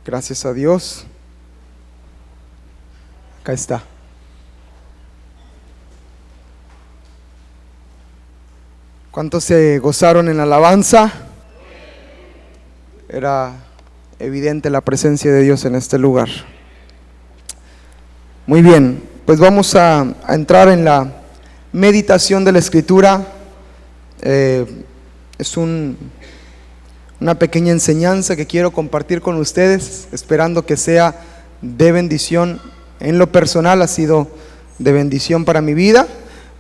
Gracias a Dios. Acá está. ¿Cuántos se gozaron en la alabanza? Era evidente la presencia de Dios en este lugar. Muy bien, pues vamos a entrar en la meditación de la Escritura. Es una pequeña enseñanza que quiero compartir con ustedes, esperando que sea de bendición. En lo personal ha sido de bendición para mi vida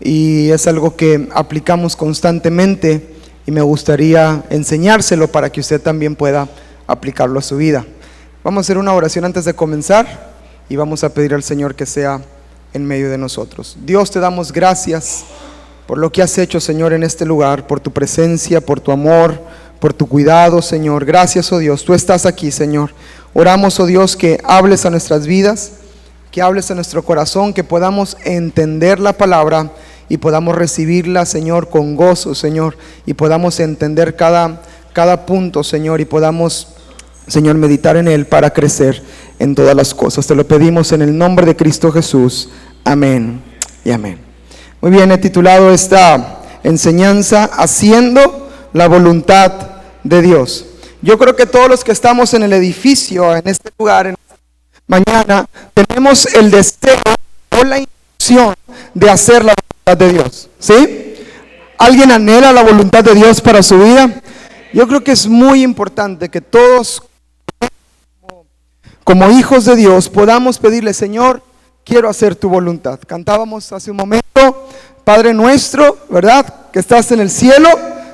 y es algo que aplicamos constantemente y me gustaría enseñárselo para que usted también pueda aplicarlo a su vida. Vamos a hacer una oración antes de comenzar y vamos a pedir al Señor que sea en medio de nosotros. Dios, te damos gracias por lo que has hecho, Señor, en este lugar, por tu presencia, por tu amor, por tu cuidado, Señor. Gracias, oh Dios, tú estás aquí, Señor. Oramos, oh Dios, que hables a nuestras vidas, que hables a nuestro corazón, que podamos entender la palabra y podamos recibirla, Señor, con gozo, Señor, y podamos entender cada punto, Señor, y podamos, Señor, meditar en él para crecer en todas las cosas. Te lo pedimos en el nombre de Cristo Jesús. Amén y amén. Muy bien, he titulado esta enseñanza Haciendo la voluntad de Dios. Yo creo que todos los que estamos en el edificio, en este lugar, en esta mañana, tenemos el deseo o la intención de hacer la voluntad de Dios. ¿Sí? ¿Alguien anhela la voluntad de Dios para su vida? Yo creo que es muy importante que todos, como hijos de Dios, podamos pedirle: Señor, quiero hacer tu voluntad. Cantábamos hace un momento: Padre nuestro, ¿verdad?, que estás en el cielo,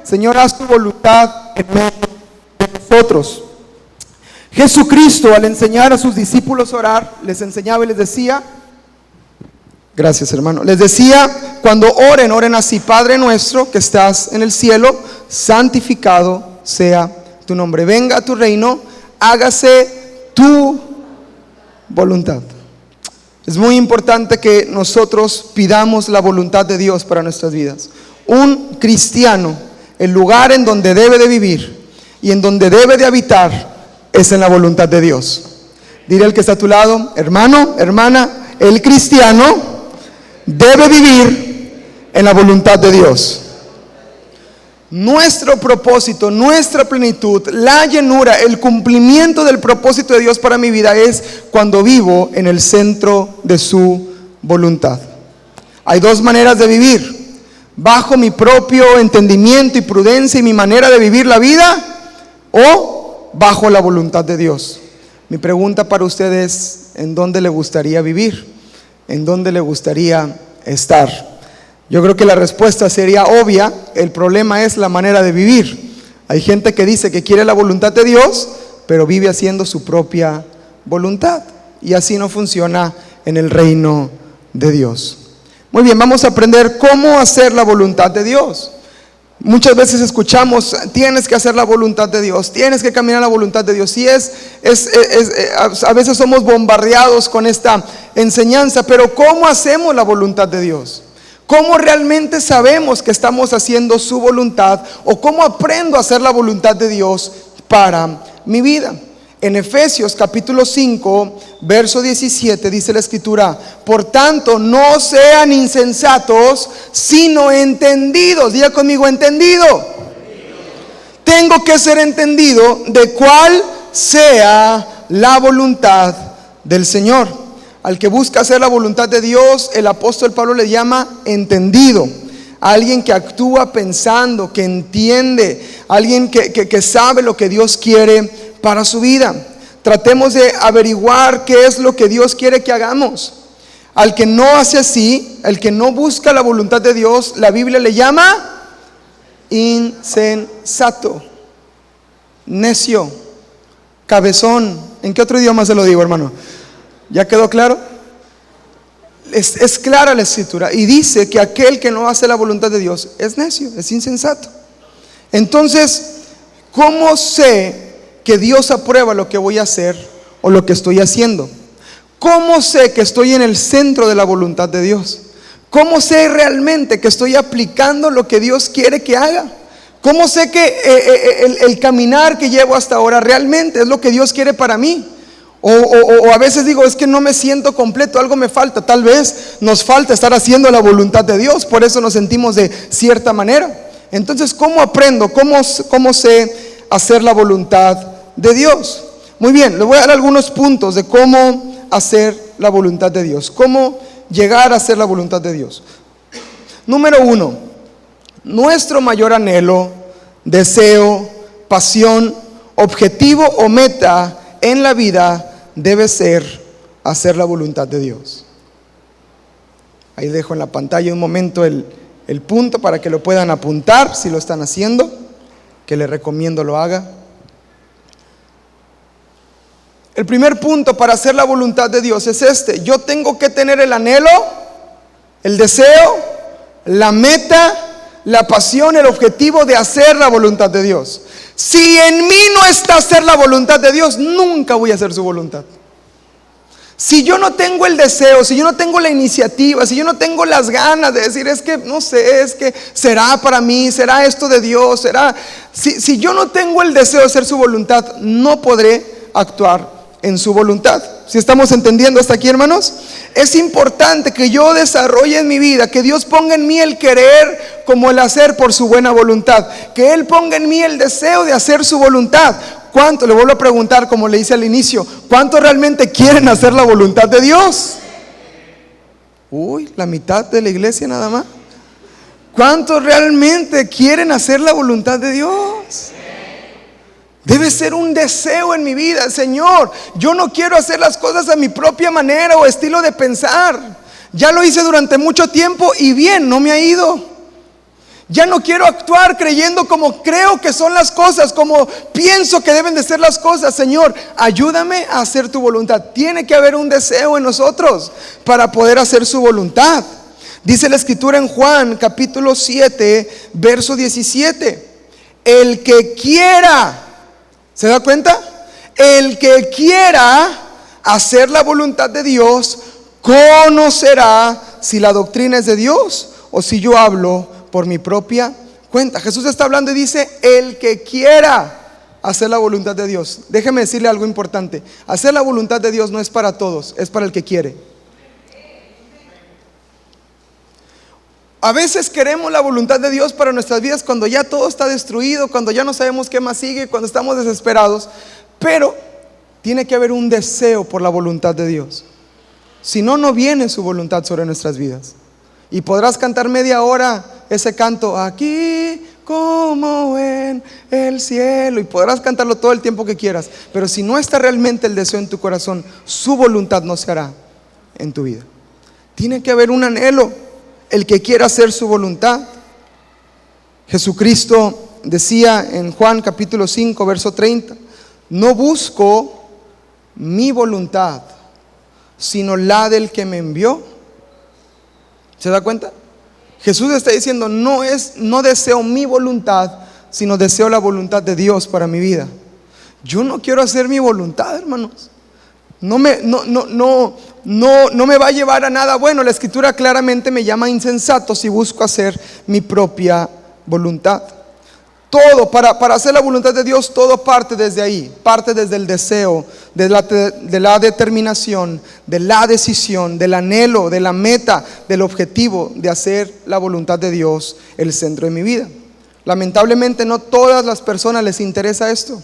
Señor, haz tu voluntad en medio de nosotros. Jesucristo, al enseñar a sus discípulos a orar, les enseñaba y les decía, gracias hermano, les decía: cuando oren así: Padre nuestro que estás en el cielo, santificado sea tu nombre, venga a tu reino, hágase tu voluntad. Es muy importante que nosotros pidamos la voluntad de Dios para nuestras vidas. Un cristiano, el lugar en donde debe de vivir y en donde debe de habitar es en la voluntad de Dios. Dile al que está a tu lado: hermano, hermana, el cristiano debe vivir en la voluntad de Dios. Nuestro propósito, nuestra plenitud, la llenura, el cumplimiento del propósito de Dios para mi vida es cuando vivo en el centro de su voluntad. Hay dos maneras de vivir: bajo mi propio entendimiento y prudencia y mi manera de vivir la vida, o bajo la voluntad de Dios. Mi pregunta para usted es: ¿en dónde le gustaría vivir? ¿En dónde le gustaría estar? Yo creo que la respuesta sería obvia. El problema es la manera de vivir. Hay gente que dice que quiere la voluntad de Dios, pero vive haciendo su propia voluntad, y así no funciona en el reino de Dios. Muy bien, vamos a aprender cómo hacer la voluntad de Dios. Muchas veces escuchamos: tienes que hacer la voluntad de Dios, tienes que caminar la voluntad de Dios. Y a veces somos bombardeados con esta enseñanza, pero ¿cómo hacemos la voluntad de Dios? ¿Cómo realmente sabemos que estamos haciendo su voluntad? ¿O cómo aprendo a hacer la voluntad de Dios para mi vida? En Efesios capítulo 5, verso 17 dice la Escritura: por tanto, no sean insensatos, sino entendidos. Diga conmigo: entendido. Tengo que ser entendido de cuál sea la voluntad del Señor. Al que busca hacer la voluntad de Dios, el apóstol Pablo le llama entendido. Alguien que actúa pensando, que entiende, alguien que sabe lo que Dios quiere para su vida. Tratemos de averiguar qué es lo que Dios quiere que hagamos. Al que no hace así, el que no busca la voluntad de Dios, la Biblia le llama insensato, necio, cabezón. ¿En qué otro idioma se lo digo, hermano? ¿Ya quedó claro? Es clara la Escritura y dice que aquel que no hace la voluntad de Dios es necio, es insensato. Entonces, ¿cómo sé que Dios aprueba lo que voy a hacer o lo que estoy haciendo? ¿Cómo sé que estoy en el centro de la voluntad de Dios? ¿Cómo sé realmente que estoy aplicando lo que Dios quiere que haga? ¿Cómo sé que el caminar que llevo hasta ahora realmente es lo que Dios quiere para mí? O a veces digo, es que no me siento completo, algo me falta. Tal vez nos falta estar haciendo la voluntad de Dios, por eso nos sentimos de cierta manera. Entonces, ¿cómo aprendo? ¿Cómo sé hacer la voluntad de Dios? Muy bien, les voy a dar algunos puntos de cómo hacer la voluntad de Dios. Cómo llegar a hacer la voluntad de Dios. Número 1, nuestro mayor anhelo, deseo, pasión, objetivo o meta en la vida debe ser hacer la voluntad de Dios. Ahí dejo en la pantalla un momento el punto para que lo puedan apuntar si lo están haciendo, que les recomiendo lo haga. El primer punto para hacer la voluntad de Dios es este: yo tengo que tener el anhelo, el deseo, la meta, la pasión, el objetivo de hacer la voluntad de Dios. Si en mí no está hacer la voluntad de Dios, nunca voy a hacer su voluntad. Si yo no tengo el deseo, si yo no tengo la iniciativa, si yo no tengo las ganas de decir, es que no sé, es que será para mí, será esto de Dios, será. Si yo no tengo el deseo de hacer su voluntad, no podré actuar en su voluntad. ¿Sí estamos entendiendo hasta aquí, hermanos? Es importante que yo desarrolle en mi vida, que Dios ponga en mí el querer como el hacer por su buena voluntad, que Él ponga en mí el deseo de hacer su voluntad. ¿Cuánto? Le vuelvo a preguntar, como le hice al inicio, ¿cuántos realmente quieren hacer la voluntad de Dios? Uy, la mitad de la iglesia nada más. ¿Cuántos realmente quieren hacer la voluntad de Dios? Debe ser un deseo en mi vida. Señor, yo no quiero hacer las cosas a mi propia manera o estilo de pensar. Ya lo hice durante mucho tiempo y bien, no me ha ido. Ya no quiero actuar creyendo como creo que son las cosas, como pienso que deben de ser las cosas. Señor, ayúdame a hacer tu voluntad. Tiene que haber un deseo en nosotros para poder hacer su voluntad. Dice la escritura en Juan capítulo 7 verso 17: el que quiera, ¿se da cuenta? El que quiera hacer la voluntad de Dios conocerá si la doctrina es de Dios o si yo hablo por mi propia cuenta. Jesús está hablando y dice: el que quiera hacer la voluntad de Dios. Déjeme decirle algo importante: hacer la voluntad de Dios no es para todos, es para el que quiere. A veces queremos la voluntad de Dios para nuestras vidas cuando ya todo está destruido, cuando ya no sabemos qué más sigue, cuando estamos desesperados. Pero tiene que haber un deseo por la voluntad de Dios. Si no, no viene su voluntad sobre nuestras vidas. Y podrás cantar media hora ese canto, aquí como en el cielo, y podrás cantarlo todo el tiempo que quieras, pero si no está realmente el deseo en tu corazón, su voluntad no se hará en tu vida. Tiene que haber un anhelo, el que quiera hacer su voluntad. Jesucristo decía en Juan capítulo 5 verso 30: no busco mi voluntad, sino la del que me envió. ¿Se da cuenta? Jesús está diciendo, no deseo mi voluntad, sino deseo la voluntad de Dios para mi vida. Yo no quiero hacer mi voluntad, hermanos. No me va a llevar a nada bueno. La escritura claramente me llama insensato si busco hacer mi propia voluntad. Todo, para hacer la voluntad de Dios, todo parte desde ahí. Parte desde el deseo, de la determinación, de la decisión, del anhelo, de la meta, del objetivo de hacer la voluntad de Dios el centro de mi vida. Lamentablemente no todas las personas les interesa esto.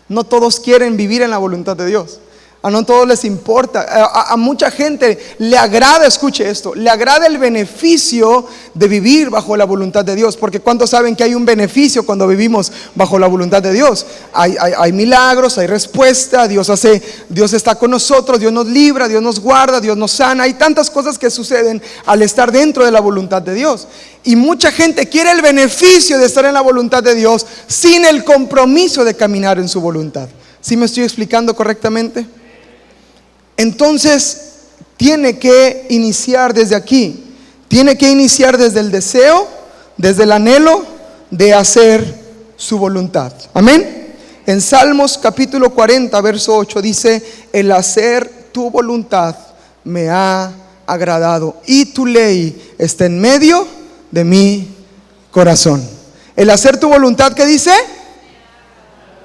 No todos quieren vivir en la voluntad de Dios. A no todos les importa. A mucha gente le agrada, escuche esto, le agrada el beneficio de vivir bajo la voluntad de Dios. Porque ¿cuántos saben que hay un beneficio cuando vivimos bajo la voluntad de Dios? Hay milagros, hay respuesta, Dios está con nosotros, Dios nos libra, Dios nos guarda, Dios nos sana. Hay tantas cosas que suceden al estar dentro de la voluntad de Dios. Y mucha gente quiere el beneficio de estar en la voluntad de Dios sin el compromiso de caminar en su voluntad. ¿Sí me estoy explicando correctamente? Entonces, tiene que iniciar desde aquí. Tiene que iniciar desde el deseo, desde el anhelo de hacer su voluntad. Amén. En Salmos capítulo 40 verso 8 dice: el hacer tu voluntad me ha agradado y tu ley está en medio de mi corazón. El hacer tu voluntad, ¿qué dice?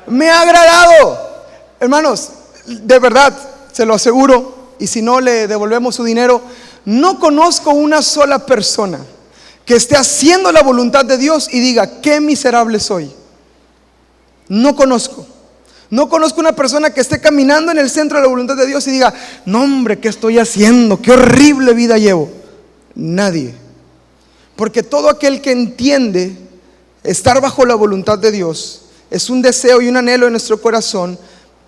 Me ha agradado. Hermanos, de verdad, se lo aseguro, y si no le devolvemos su dinero. No conozco una sola persona que esté haciendo la voluntad de Dios y diga: qué miserable soy. No conozco una persona que esté caminando en el centro de la voluntad de Dios y diga: no hombre, ¿qué estoy haciendo? Qué horrible vida llevo. Nadie. Porque todo aquel que entiende estar bajo la voluntad de Dios, es un deseo y un anhelo en nuestro corazón,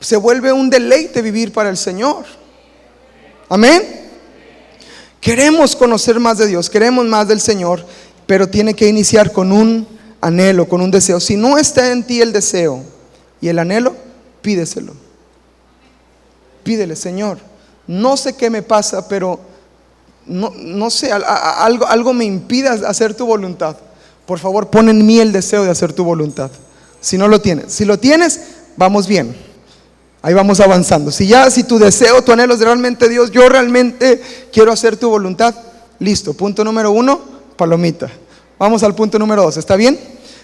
se vuelve un deleite vivir para el Señor. Amén. Queremos conocer más de Dios, queremos más del Señor, pero tiene que iniciar con un anhelo, con un deseo. Si no está en ti el deseo y el anhelo, pídeselo. Pídele: Señor, no sé qué me pasa, pero no sé, algo me impide hacer tu voluntad. Por favor, pon en mí el deseo de hacer tu voluntad. Si no lo tienes, si lo tienes, vamos bien. Ahí vamos avanzando. Si tu deseo, tu anhelo es realmente: Dios, yo realmente quiero hacer tu voluntad. Listo, punto número 1, palomita. Vamos al punto número 2, ¿está bien?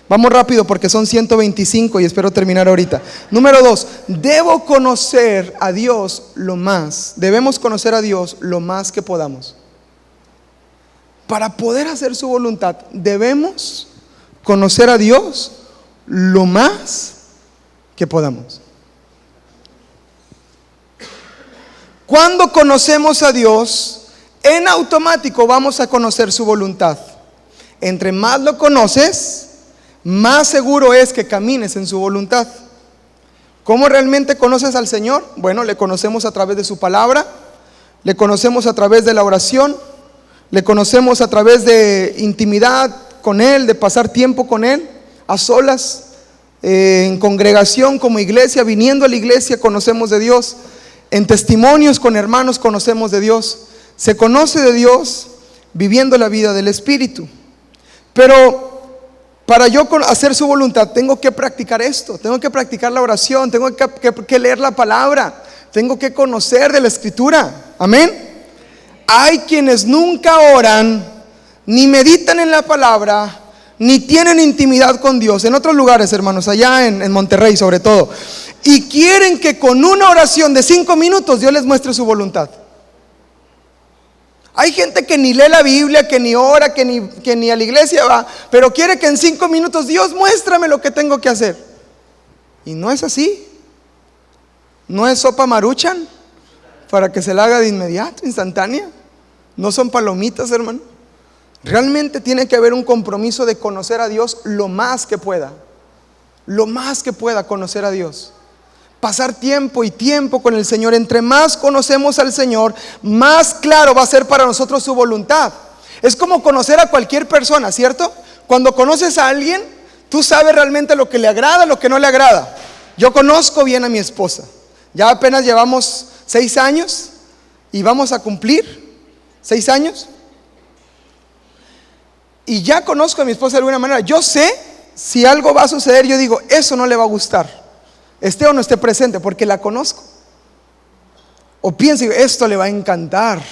Vamos rápido porque son 125 y espero terminar ahorita. Número 2, debo conocer a Dios debemos conocer a Dios lo más que podamos. Para poder hacer su voluntad, debemos conocer a Dios lo más que podamos. Cuando conocemos a Dios, en automático vamos a conocer su voluntad. Entre más lo conoces, más seguro es que camines en su voluntad. ¿Cómo realmente conoces al Señor? Bueno, le conocemos a través de su palabra, le conocemos a través de la oración, le conocemos a través de intimidad con Él, de pasar tiempo con Él, a solas, en congregación como iglesia, viniendo a la iglesia, conocemos de Dios. En testimonios con hermanos conocemos de Dios. Se conoce de Dios viviendo la vida del Espíritu. Pero para yo hacer su voluntad tengo que practicar esto. Tengo que practicar la oración, tengo que leer la palabra, tengo que conocer de la Escritura. Amén. Hay quienes nunca oran, ni meditan en la palabra, ni tienen intimidad con Dios. En otros lugares, hermanos, allá en Monterrey sobre todo, y quieren que con una oración de 5 minutos Dios les muestre su voluntad. Hay gente que ni lee la Biblia, que ni ora, que ni a la iglesia va, pero quiere que en 5 minutos: Dios, muéstrame lo que tengo que hacer. Y no es así. No es sopa Maruchan para que se la haga de inmediato, instantánea. No son palomitas, hermano. Realmente tiene que haber un compromiso de conocer a Dios lo más que pueda. Lo más que pueda conocer a Dios. Pasar tiempo y tiempo con el Señor. Entre más conocemos al Señor, más claro va a ser para nosotros su voluntad. Es como conocer a cualquier persona, ¿cierto? Cuando conoces a alguien, tú sabes realmente lo que le agrada, lo que no le agrada. Yo conozco bien a mi esposa. Ya apenas llevamos 6 años y vamos a cumplir 6 años. Y ya conozco a mi esposa de alguna manera. Yo sé si algo va a suceder, yo digo: eso no le va a gustar, esté o no esté presente, porque la conozco. O pienso: esto le va a encantar,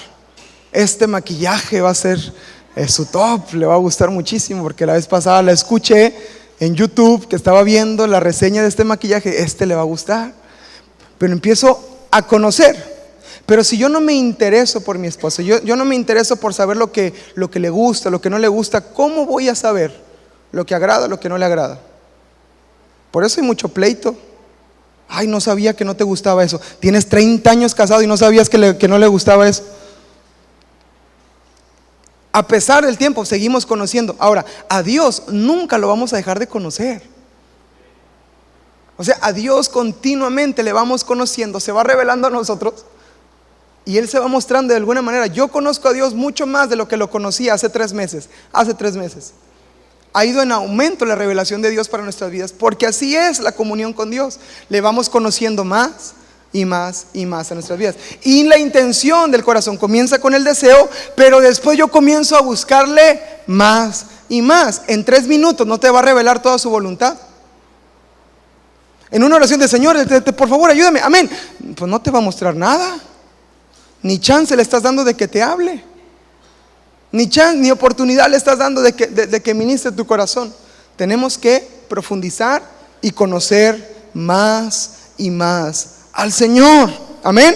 este maquillaje va a ser su top, le va a gustar muchísimo, porque la vez pasada la escuché en YouTube que estaba viendo la reseña de este maquillaje, le va a gustar. Pero empiezo a conocer. Pero si yo no me intereso por mi esposa, yo no me intereso por saber lo que le gusta, lo que no le gusta, ¿cómo voy a saber lo que agrada, lo que no le agrada? Por eso hay mucho pleito. Ay, no sabía que no te gustaba eso. Tienes 30 años casado y no sabías que no le gustaba eso. A pesar del tiempo seguimos conociendo. Ahora, a Dios nunca lo vamos a dejar de conocer. O sea, a Dios continuamente le vamos conociendo, se va revelando a nosotros y Él se va mostrando de alguna manera. Yo conozco a Dios mucho más de lo que lo conocía hace 3 meses. Ha ido en aumento la revelación de Dios para nuestras vidas, porque así es la comunión con Dios. Le vamos conociendo más y más y más en nuestras vidas. Y la intención del corazón comienza con el deseo, pero después yo comienzo a buscarle más y más. En 3 minutos no te va a revelar toda su voluntad. En una oración de: Señor, por favor, ayúdame, amén. Pues no te va a mostrar nada. Ni chance le estás dando de que te hable. Ni chance, ni oportunidad le estás dando de que ministre tu corazón. Tenemos que profundizar y conocer más y más al Señor. Amén.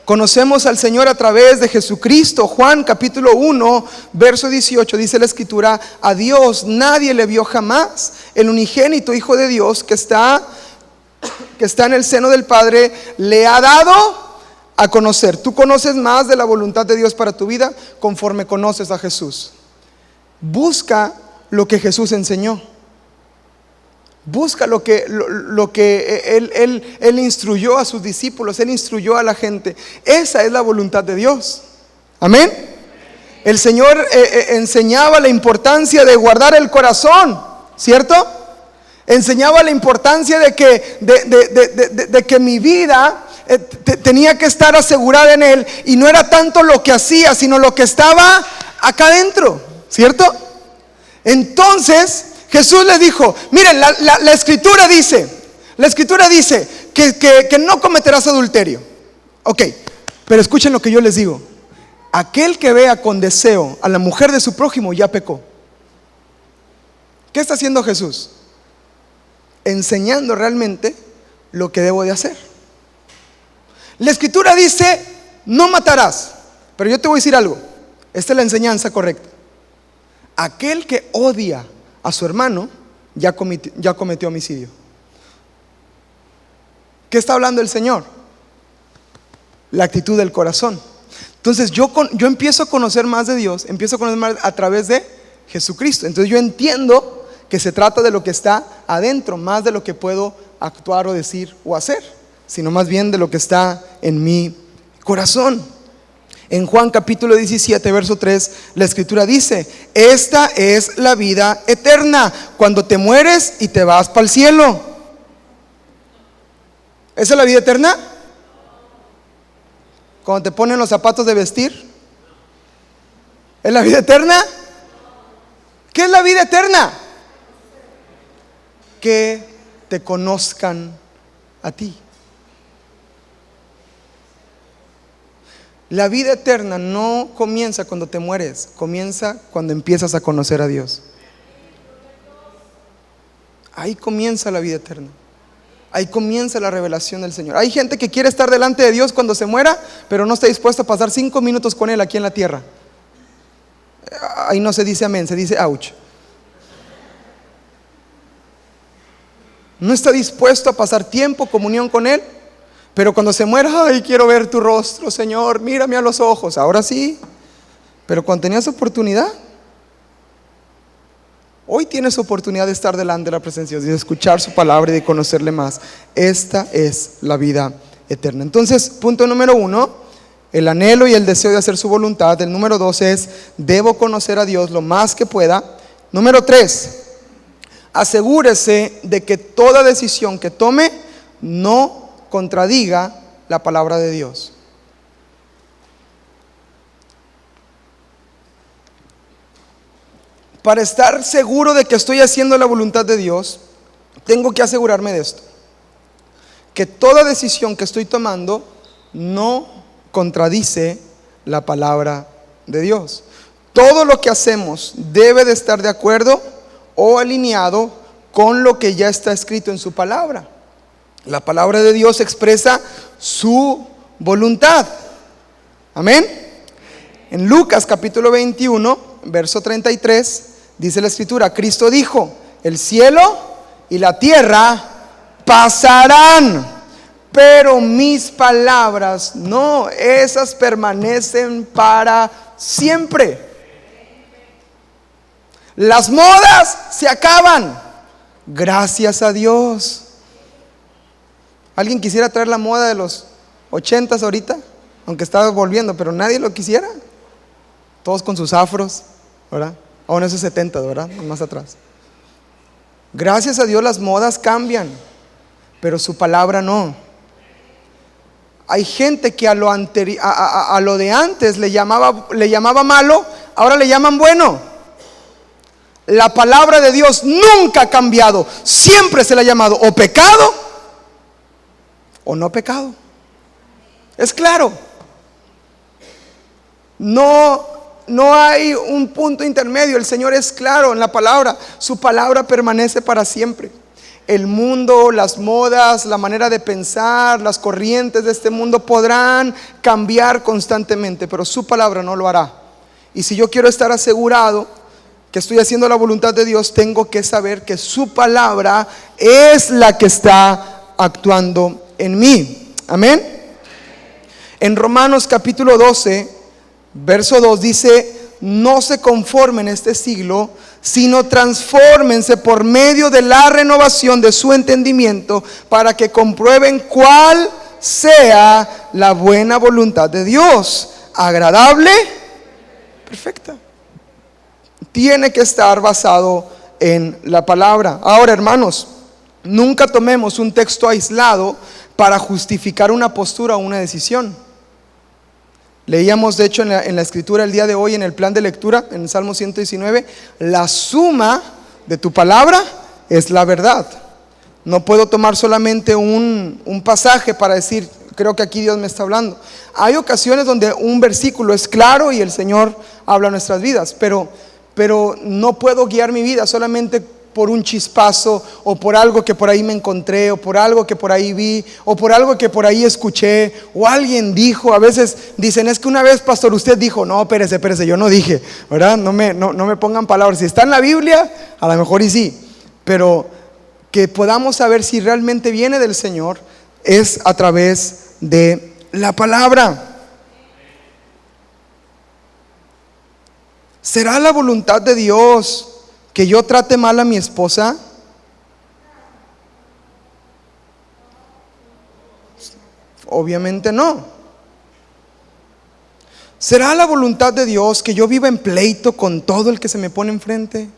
Conocemos al Señor a través de Jesucristo. Juan capítulo 1, verso 18, dice la Escritura: a Dios nadie le vio jamás. El unigénito Hijo de Dios que está en el seno del Padre le ha dado a conocer. Tú conoces más de la voluntad de Dios para tu vida conforme conoces a Jesús. Busca lo que Jesús enseñó. Busca lo que él instruyó a sus discípulos, Él instruyó a la gente. Esa es la voluntad de Dios. Amén. El Señor enseñaba la importancia de guardar el corazón, ¿cierto? Enseñaba la importancia de que mi vida tenía que estar asegurada en Él. Y no era tanto lo que hacía, sino lo que estaba acá adentro, ¿cierto? Entonces Jesús les dijo: miren, la escritura dice que no cometerás adulterio. Ok, pero escuchen lo que yo les digo: aquel que vea con deseo a la mujer de su prójimo ya pecó. ¿Qué está haciendo Jesús? Enseñando realmente lo que debo de hacer. La escritura dice: no matarás. Pero yo te voy a decir algo. Esta es la enseñanza correcta. Aquel que odia a su hermano ya cometió homicidio. ¿Qué está hablando el Señor? La actitud del corazón. Entonces yo empiezo a conocer más de Dios, empiezo a conocer más a través de Jesucristo. Entonces yo entiendo que se trata de lo que está adentro, más de lo que puedo actuar o decir o hacer, sino más bien de lo que está en mi corazón. En Juan capítulo 17, verso 3, la escritura dice: esta es la vida eterna, cuando te mueres y te vas para el cielo. ¿Esa es la vida eterna? Cuando te ponen los zapatos de vestir, ¿es la vida eterna? ¿Qué es la vida eterna? Que te conozcan a ti. La vida eterna no comienza cuando te mueres, comienza cuando empiezas a conocer a Dios. Ahí comienza la vida eterna. Ahí comienza la revelación del Señor. Hay gente que quiere estar delante de Dios cuando se muera, pero no está dispuesto a pasar 5 minutos con Él aquí en la tierra. Ahí no se dice amén, se dice ouch. No está dispuesto a pasar tiempo, comunión con Él. Pero cuando se muera: ay, quiero ver tu rostro, Señor, mírame a los ojos. Ahora sí. Pero cuando tenías oportunidad, hoy tienes oportunidad de estar delante de la presencia de Dios, de escuchar su palabra y de conocerle más. Esta es la vida eterna. Entonces, punto número 1, el anhelo y el deseo de hacer su voluntad. El número 2 es: debo conocer a Dios lo más que pueda. Número 3, asegúrese de que toda decisión que tome no contradiga la palabra de Dios. Para estar seguro de que estoy haciendo la voluntad de Dios, tengo que asegurarme de esto: que toda decisión que estoy tomando no contradice la palabra de Dios. Todo lo que hacemos debe de estar de acuerdo o alineado con lo que ya está escrito en su palabra. La palabra de Dios expresa su voluntad. Amén. En Lucas capítulo 21, verso 33, dice la escritura: Cristo dijo: el cielo y la tierra pasarán, pero mis palabras no, esas permanecen para siempre. Las modas se acaban, gracias a Dios. ¿Alguien quisiera traer la moda de los 80s ahorita? Aunque estaba volviendo, pero nadie lo quisiera. Todos con sus afros, ¿verdad? O en esos 70s, ¿verdad? Más atrás. Gracias a Dios las modas cambian, pero su palabra no. Hay gente que a lo de antes le llamaba malo, ahora le llaman bueno. La palabra de Dios nunca ha cambiado. Siempre se le ha llamado o pecado o no pecado. Es claro. No hay un punto intermedio. El Señor es claro en la palabra. Su palabra permanece para siempre. El mundo, las modas, la manera de pensar, las corrientes de este mundo podrán cambiar constantemente, pero su palabra no lo hará. Y si yo quiero estar asegurado que estoy haciendo la voluntad de Dios, tengo que saber que su palabra es la que está actuando en mí. Amén. En Romanos capítulo 12, verso 2 dice: no se conformen este siglo, sino transfórmense por medio de la renovación de su entendimiento, para que comprueben cuál sea la buena voluntad de Dios, agradable, perfecta. Tiene que estar basado en la palabra. Ahora, hermanos, nunca tomemos un texto aislado para justificar una postura o una decisión. Leíamos de hecho en la escritura el día de hoy, en el plan de lectura, en el Salmo 119, la suma de tu palabra es la verdad. No puedo tomar solamente un pasaje para decir, creo que aquí Dios me está hablando. Hay ocasiones donde un versículo es claro y el Señor habla a nuestras vidas, pero no puedo guiar mi vida solamente por un chispazo, o por algo que por ahí me encontré, o por algo que por ahí vi, o por algo que por ahí escuché, o alguien dijo. A veces dicen, es que una vez, pastor, usted dijo. No, espérese, yo no dije, ¿verdad? No me pongan palabras. Si está en la Biblia, a lo mejor y sí, pero que podamos saber si realmente viene del Señor es a través de la palabra. ¿Será la voluntad de Dios que yo trate mal a mi esposa? Obviamente no. ¿Será la voluntad de Dios que yo viva en pleito con todo el que se me pone enfrente?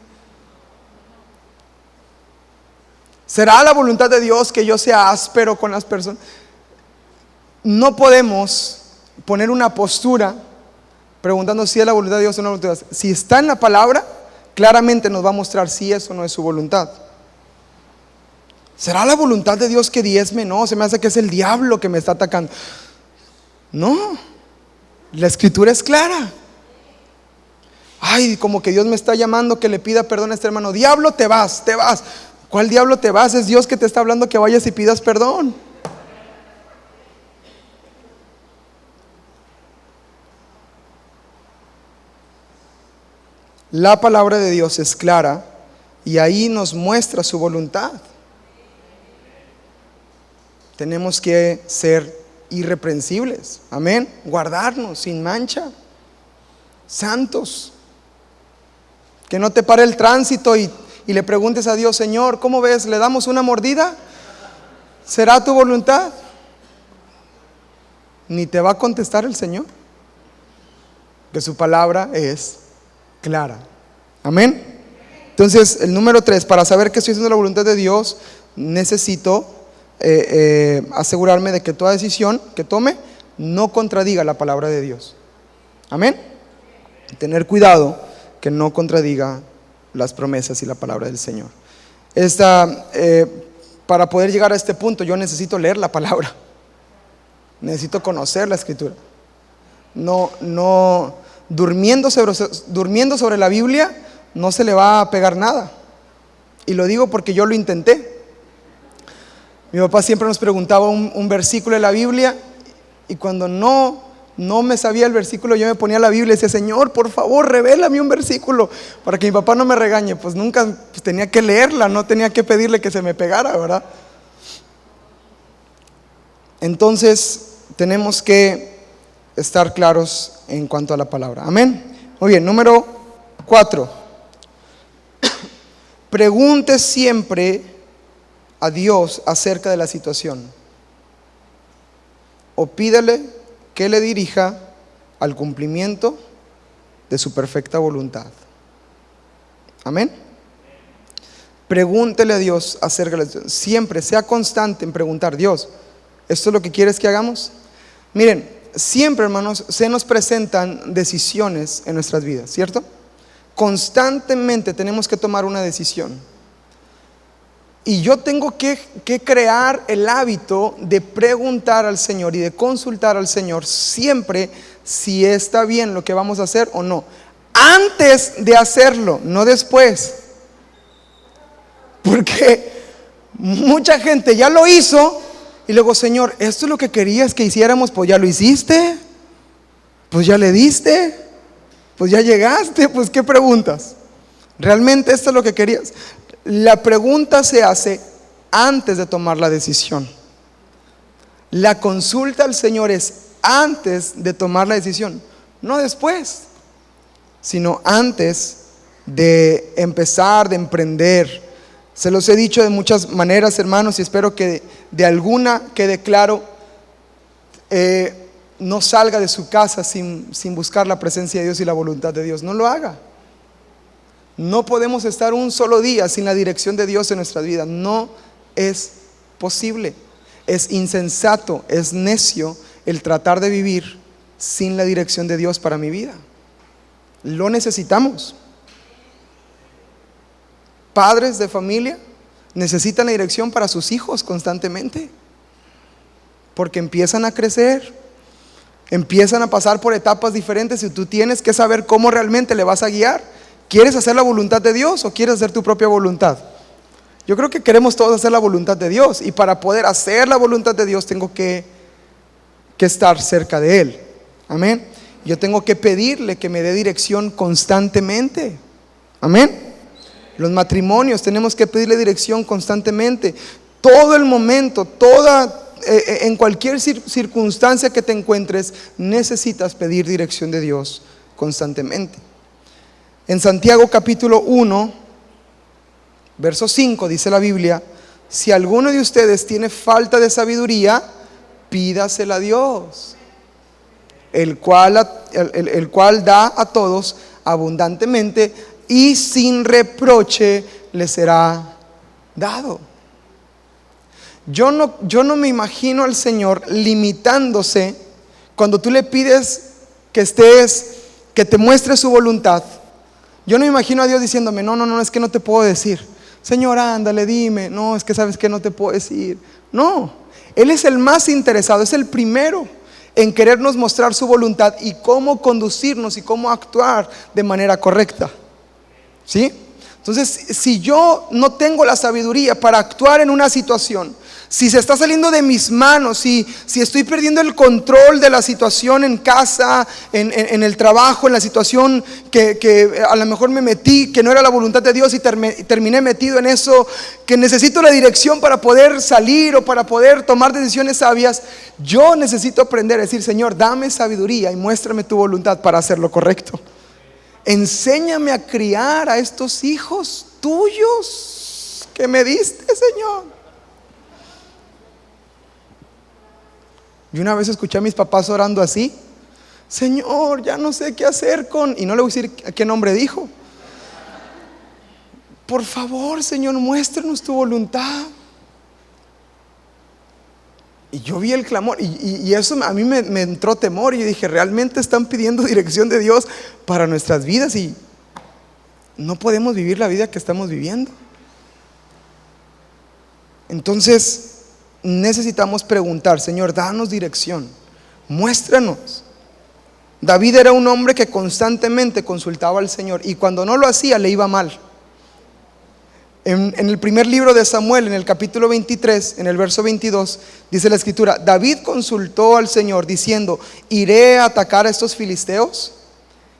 ¿Será la voluntad de Dios que yo sea áspero con las personas? No podemos poner una postura preguntando si es la voluntad de Dios o no la voluntad de Dios. Si está en la palabra, claramente nos va a mostrar si eso no es su voluntad. ¿Será la voluntad de Dios que diezme? No, se me hace que es el diablo que me está atacando. No, la escritura es clara. Ay, como que Dios me está llamando que le pida perdón a este hermano. Diablo, te vas. ¿Cuál diablo te vas? Es Dios que te está hablando que vayas y pidas perdón. La palabra de Dios es clara y ahí nos muestra su voluntad. Tenemos que ser irreprensibles, amén, guardarnos sin mancha, santos. Que no te pare el tránsito y le preguntes a Dios: Señor, ¿cómo ves? ¿Le damos una mordida? ¿Será tu voluntad? Ni te va a contestar el Señor, que su palabra es clara. Amén. Entonces, el número 3, para saber que estoy haciendo la voluntad de Dios, necesito asegurarme de que toda decisión que tome no contradiga la palabra de Dios. Amén. Tener cuidado que no contradiga las promesas y la palabra del Señor. Para poder llegar a este punto, yo necesito leer la palabra. Necesito conocer la escritura. No durmiendo sobre la Biblia no se le va a pegar nada. Y lo digo porque yo lo intenté. Mi papá siempre nos preguntaba un versículo de la Biblia, y cuando no me sabía el versículo, yo me ponía la Biblia y decía: Señor, por favor, revélame un versículo para que mi papá no me regañe. Pues nunca, tenía que leerla, no tenía que pedirle que se me pegara, ¿verdad? Entonces tenemos que estar claros en cuanto a la palabra. Amén. Muy bien, número 4. Pregunte siempre a Dios acerca de la situación, o pídele que le dirija al cumplimiento de su perfecta voluntad. Amén. Pregúntele a Dios acerca de la situación. Siempre sea constante en preguntar: Dios, ¿esto es lo que quieres que hagamos? Miren, siempre, hermanos, se nos presentan decisiones en nuestras vidas, ¿cierto? Constantemente tenemos que tomar una decisión. Y yo tengo que crear el hábito de preguntar al Señor y de consultar al Señor siempre si está bien lo que vamos a hacer o no. Antes de hacerlo, no después. Porque Mucha gente ya lo hizo y luego, Señor, esto es lo que querías que hiciéramos, pues ya lo hiciste, pues ya le diste, pues ya llegaste, pues ¿qué preguntas? ¿Realmente esto es lo que querías? La pregunta se hace antes de tomar la decisión. La consulta al Señor es antes de tomar la decisión, no después, sino antes de empezar, de emprender. Se los he dicho de muchas maneras, hermanos, y espero que de alguna quede claro. No salga de su casa sin buscar la presencia de Dios y la voluntad de Dios. No lo haga. No podemos estar un solo día sin la dirección de Dios en nuestra vida. No es posible. Es insensato, es necio el tratar de vivir sin la dirección de Dios para mi vida. Lo necesitamos. Padres de familia necesitan la dirección para sus hijos constantemente, porque empiezan a crecer, empiezan a pasar por etapas diferentes y tú tienes que saber cómo realmente le vas a guiar. ¿Quieres hacer la voluntad de Dios o quieres hacer tu propia voluntad? Yo creo que queremos todos hacer la voluntad de Dios, y para poder hacer la voluntad de Dios tengo que estar cerca de Él. Amén. Yo tengo que pedirle que me dé dirección constantemente. Amén. Los matrimonios tenemos que pedirle dirección constantemente. Todo el momento, en cualquier circunstancia que te encuentres, necesitas pedir dirección de Dios constantemente. En Santiago capítulo 1, verso 5 dice la Biblia: si alguno de ustedes tiene falta de sabiduría, pídasela a Dios, el cual da a todos abundantemente y sin reproche le será dado. Yo no me imagino al Señor limitándose cuando tú le pides que te muestre su voluntad. Yo no me imagino a Dios diciéndome: no, es que no te puedo decir. Señor, ándale, dime. No, es que sabes que no te puedo decir. No, Él es el más interesado, es el primero en querernos mostrar su voluntad y cómo conducirnos y cómo actuar de manera correcta. ¿Sí? Entonces, si yo no tengo la sabiduría para actuar en una situación, si se está saliendo de mis manos, si estoy perdiendo el control de la situación en casa, en el trabajo, en la situación que a lo mejor me metí, que no era la voluntad de Dios, y terminé metido en eso, que necesito la dirección para poder salir o para poder tomar decisiones sabias, yo necesito aprender a decir: Señor, dame sabiduría y muéstrame tu voluntad para hacer lo correcto. Enséñame a criar a estos hijos tuyos que me diste, Señor. Y una vez escuché a mis papás orando así: Señor, ya no sé qué hacer con... Y no le voy a decir a qué nombre dijo. Por favor, Señor, muéstranos tu voluntad. Y yo vi el clamor y eso a mí me entró temor, y yo dije: realmente están pidiendo dirección de Dios para nuestras vidas y no podemos vivir la vida que estamos viviendo. Entonces necesitamos preguntar: Señor, danos dirección, muéstranos. David era un hombre que constantemente consultaba al Señor, y cuando no lo hacía le iba mal. En el primer libro de Samuel, en el capítulo 23, en el verso 22, dice la escritura: David consultó al Señor diciendo: ¿iré a atacar a estos filisteos?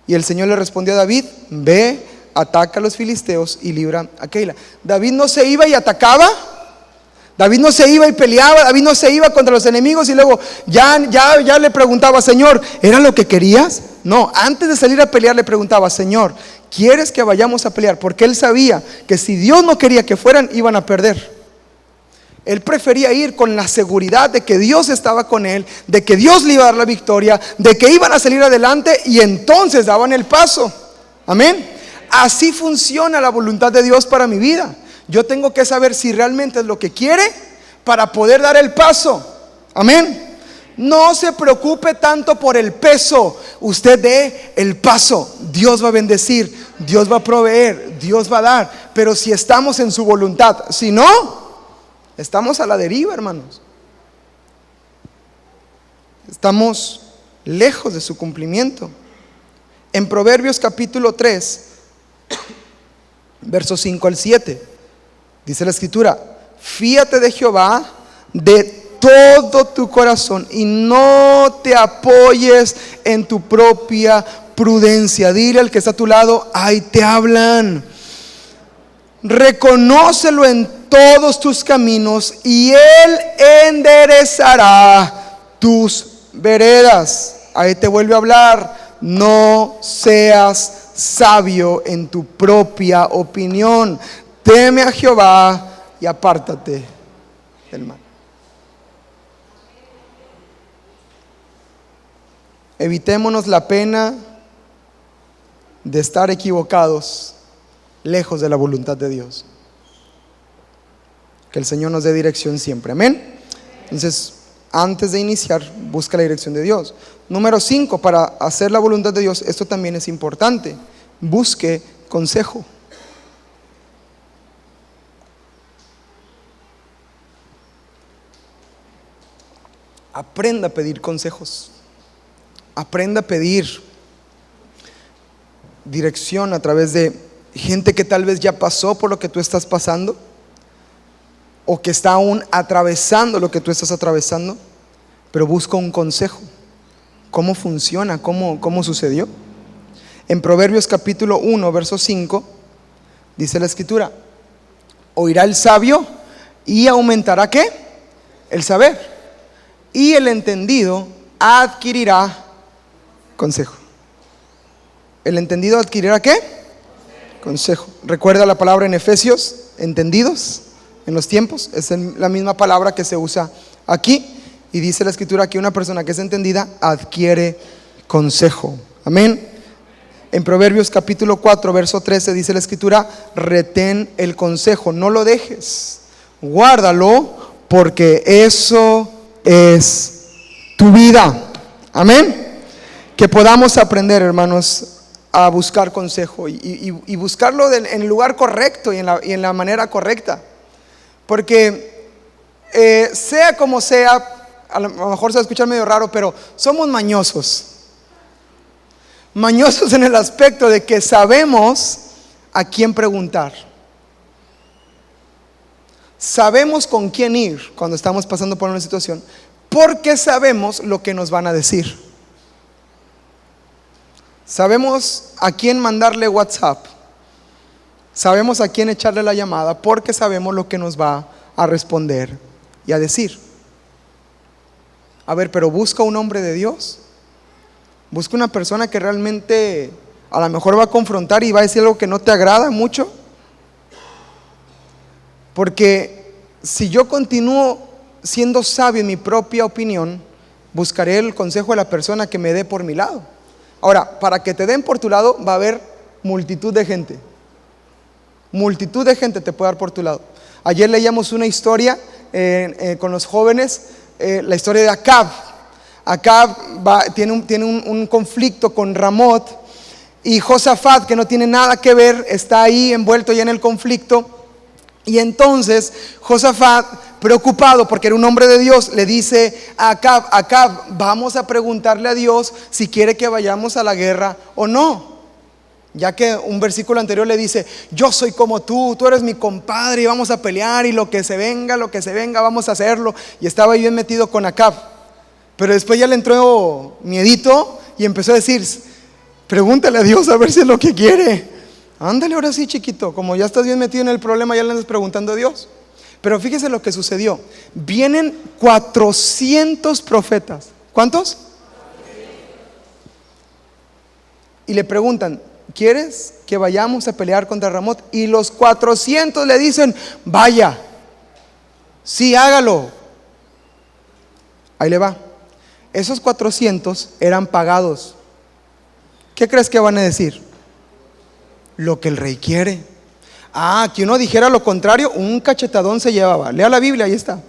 Y el Señor le respondió a David: ve, ataca a los filisteos y libra a Keila. David no se iba y atacaba, David no se iba y peleaba, David no se iba contra los enemigos y luego ya le preguntaba: Señor, ¿era lo que querías? No, antes de salir a pelear le preguntaba: Señor, ¿quieres que vayamos a pelear? Porque él sabía que si Dios no quería que fueran, iban a perder. Él prefería ir con la seguridad de que Dios estaba con él, de que Dios le iba a dar la victoria, de que iban a salir adelante, y entonces daban el paso. Amén. Así funciona la voluntad de Dios para mi vida. Yo tengo que saber si realmente es lo que quiere para poder dar el paso. Amén. No se preocupe tanto por el peso, usted dé el paso. Dios va a bendecir, Dios va a proveer, Dios va a dar. Pero si estamos en su voluntad, si no, estamos a la deriva, hermanos. Estamos lejos de su cumplimiento. En Proverbios capítulo 3, versos 5 al 7, dice la escritura: fíate de Jehová de todo tu corazón y no te apoyes en tu propia prudencia. Dile al que está a tu lado, ahí te hablan. Reconócelo en todos tus caminos y Él enderezará tus veredas. Ahí te vuelve a hablar. No seas sabio en tu propia opinión. Teme a Jehová y apártate del mal. Evitémonos la pena de estar equivocados, lejos de la voluntad de Dios. Que el Señor nos dé dirección siempre, amén. Entonces, antes de iniciar, busca la dirección de Dios. Número 5, para hacer la voluntad de Dios, esto también es importante: busque consejo. Aprenda a pedir consejos. Aprenda a pedir dirección a través de gente que tal vez ya pasó por lo que tú estás pasando, o que está aún atravesando lo que tú estás atravesando, pero busca un consejo. ¿Cómo funciona? ¿Cómo sucedió? En Proverbios capítulo 1, verso 5, dice la escritura: oirá el sabio y aumentará ¿qué? El saber, y el entendido adquirirá consejo. ¿El entendido adquirirá qué? Consejo. Recuerda la palabra en Efesios, entendidos en los tiempos. Es la misma palabra que se usa aquí. Y dice la escritura que una persona que es entendida adquiere consejo. Amén. En Proverbios capítulo 4, verso 13 dice la escritura: retén el consejo, no lo dejes, guárdalo, porque eso es tu vida. Amén. Que podamos aprender, hermanos, a buscar consejo y buscarlo en el lugar correcto y en la manera correcta. Porque sea como sea, a lo mejor se va a escuchar medio raro, pero somos mañosos. Mañosos en el aspecto de que sabemos a quién preguntar. Sabemos con quién ir cuando estamos pasando por una situación, porque sabemos lo que nos van a decir. Sabemos a quién mandarle WhatsApp. Sabemos a quién echarle la llamada, porque sabemos lo que nos va a responder y a decir. A ver, pero busca un hombre de Dios. Busca una persona que realmente a lo mejor va a confrontar y va a decir algo que no te agrada mucho. Porque si yo continúo siendo sabio en mi propia opinión, buscaré el consejo de la persona que me dé por mi lado. Ahora, para que te den por tu lado va a haber multitud de gente. Multitud de gente te puede dar por tu lado. Ayer leíamos una historia con los jóvenes, la historia de Acab. Acab tiene un conflicto con Ramot, y Josafat, que no tiene nada que ver, está ahí envuelto ya en el conflicto. Y entonces Josafat, preocupado porque era un hombre de Dios, le dice a Acab: Acab, vamos a preguntarle a Dios si quiere que vayamos a la guerra o no. Ya que un versículo anterior le dice: yo soy como tú eres mi compadre y vamos a pelear, y lo que se venga, vamos a hacerlo. Y estaba bien metido con Acab. Pero después ya le entró miedito y empezó a decir: pregúntale a Dios a ver si es lo que quiere. Ándale, ahora sí, chiquito, como ya estás bien metido en el problema, ya le andas preguntando a Dios. Pero fíjese lo que sucedió. Vienen 400 profetas. ¿Cuántos? Y le preguntan: ¿quieres que vayamos a pelear contra Ramot? Y los 400 le dicen: vaya, sí, hágalo. Ahí le va. Esos 400 eran pagados. ¿Qué crees que van a decir? Lo que el rey quiere. Que uno dijera lo contrario, un cachetadón se llevaba. Lea la Biblia, ahí está.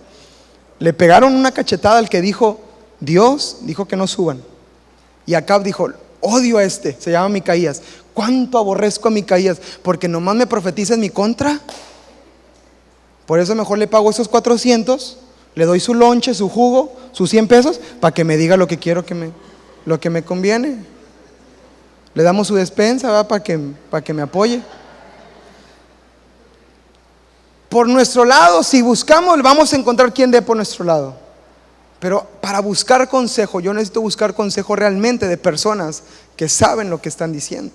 Le pegaron una cachetada al que dijo: Dios dijo que no suban. Y Acab dijo: odio a este, se llama Micaías. ¿Cuánto aborrezco a Micaías? Porque nomás me profetiza en mi contra. Por eso mejor le pago esos 400, le doy su lonche, su jugo, sus 100 pesos, para que me diga lo que quiero, lo que me conviene. Le damos su despensa, ¿verdad? Para que me apoye. por nuestro lado, si buscamos, vamos a encontrar quien dé por nuestro lado. Pero para buscar consejo, yo necesito buscar consejo realmente de personas que saben lo que están diciendo,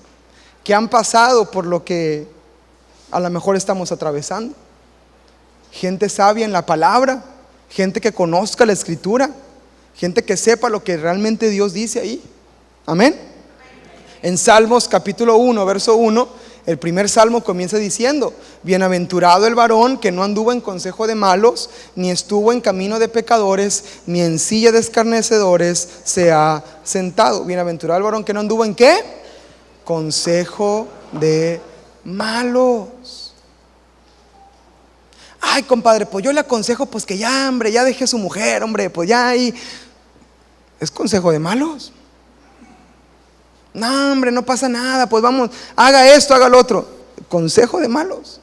que han pasado por lo que a lo mejor estamos atravesando. Gente sabia en la palabra, gente que conozca la escritura, gente que sepa lo que realmente Dios dice ahí. Amén. En Salmos capítulo 1, verso 1, el primer salmo comienza diciendo: bienaventurado el varón que no anduvo en consejo de malos, ni estuvo en camino de pecadores, ni en silla de escarnecedores se ha sentado. Bienaventurado el varón que no anduvo en ¿qué? Consejo de malos. Ay, compadre, pues yo le aconsejo pues que ya, hombre, ya deje a su mujer, hombre, pues ya ahí. ¿Es consejo de malos? No, hombre, no pasa nada, pues vamos, haga esto, haga lo otro. Consejo de malos.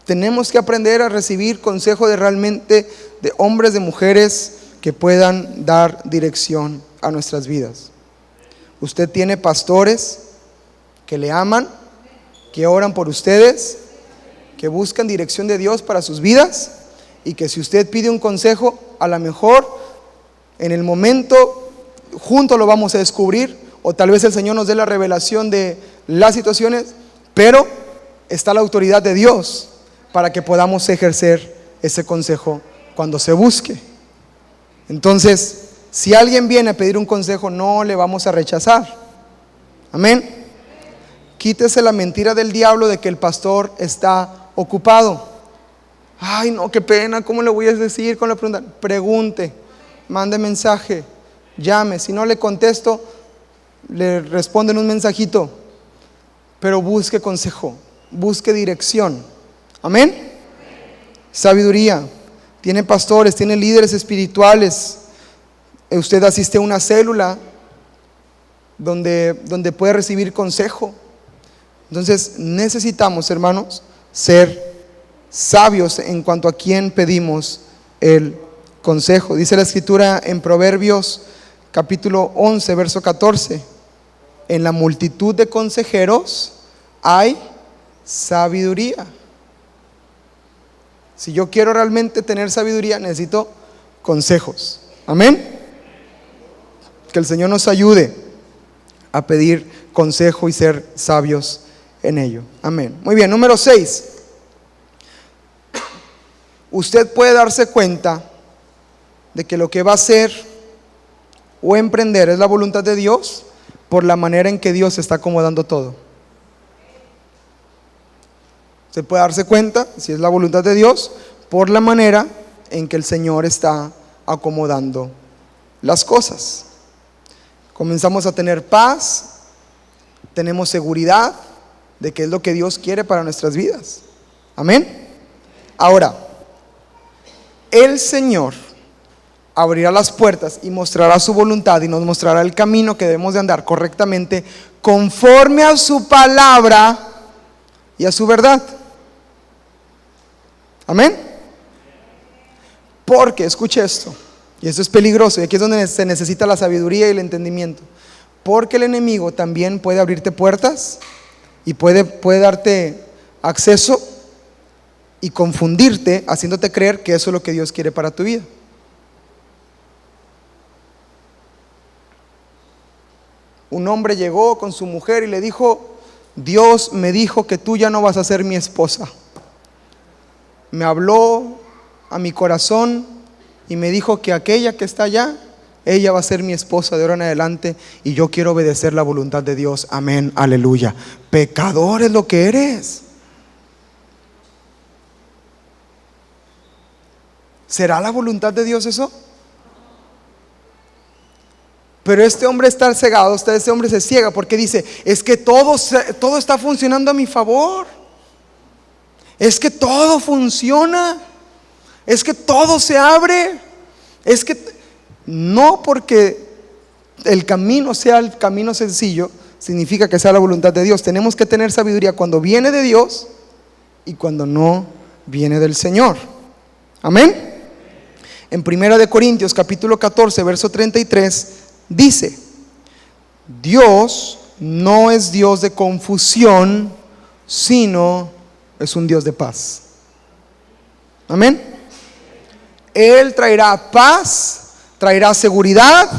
Tenemos que aprender a recibir consejo de realmente de hombres, de mujeres que puedan dar dirección a nuestras vidas. Usted tiene pastores que le aman, que oran por ustedes, que buscan dirección de Dios para sus vidas, y que si usted pide un consejo, a lo mejor en el momento juntos lo vamos a descubrir, o tal vez el Señor nos dé la revelación de las situaciones, pero está la autoridad de Dios para que podamos ejercer ese consejo cuando se busque. Entonces, si alguien viene a pedir un consejo, no le vamos a rechazar. Amén. Quítese la mentira del diablo de que el pastor está ocupado. Ay, no, qué pena, ¿cómo le voy a decir con la pregunta? Pregunte, mande mensaje, llame. Si no le contesto, le responden un mensajito, pero busque consejo, busque dirección. Amén. Sabiduría. Tiene pastores, tiene líderes espirituales. Usted asiste a una célula donde puede recibir consejo. Entonces necesitamos, hermanos, ser sabios en cuanto a quién pedimos el consejo. Dice la escritura en Proverbios capítulo 11, verso 14: en la multitud de consejeros hay sabiduría. Si yo quiero realmente tener sabiduría, necesito consejos. Amén. Que el Señor nos ayude a pedir consejo y ser sabios en ello. Amén. Muy bien, número 6. Usted puede darse cuenta de que lo que va a hacer o emprender es la voluntad de Dios por la manera en que Dios está acomodando todo. Se puede darse cuenta si es la voluntad de Dios por la manera en que el Señor está acomodando las cosas. Comenzamos a tener paz, tenemos seguridad de que es lo que Dios quiere para nuestras vidas. Amén. Ahora, el Señor abrirá las puertas y mostrará su voluntad y nos mostrará el camino que debemos de andar correctamente conforme a su palabra y a su verdad. Amén. Porque, escuche esto, y esto es peligroso, y aquí es donde se necesita la sabiduría y el entendimiento. Porque el enemigo también puede abrirte puertas y puede darte acceso y confundirte, haciéndote creer que eso es lo que Dios quiere para tu vida. Un hombre llegó con su mujer y le dijo: Dios me dijo que tú ya no vas a ser mi esposa. Me habló a mi corazón y me dijo que aquella que está allá, ella va a ser mi esposa de ahora en adelante, y yo quiero obedecer la voluntad de Dios. Amén, aleluya. Pecador es lo que eres. ¿Será la voluntad de Dios eso? Pero este hombre está cegado, este hombre se ciega porque dice: es que todo está funcionando a mi favor. Es que todo funciona. Es que todo se abre. Es que no porque el camino sea el camino sencillo significa que sea la voluntad de Dios. Tenemos que tener sabiduría cuando viene de Dios y cuando no viene del Señor. Amén. En 1 Corintios capítulo 14, verso 33 dice: Dios no es Dios de confusión, sino es un Dios de paz. Amén. Él traerá paz, traerá seguridad,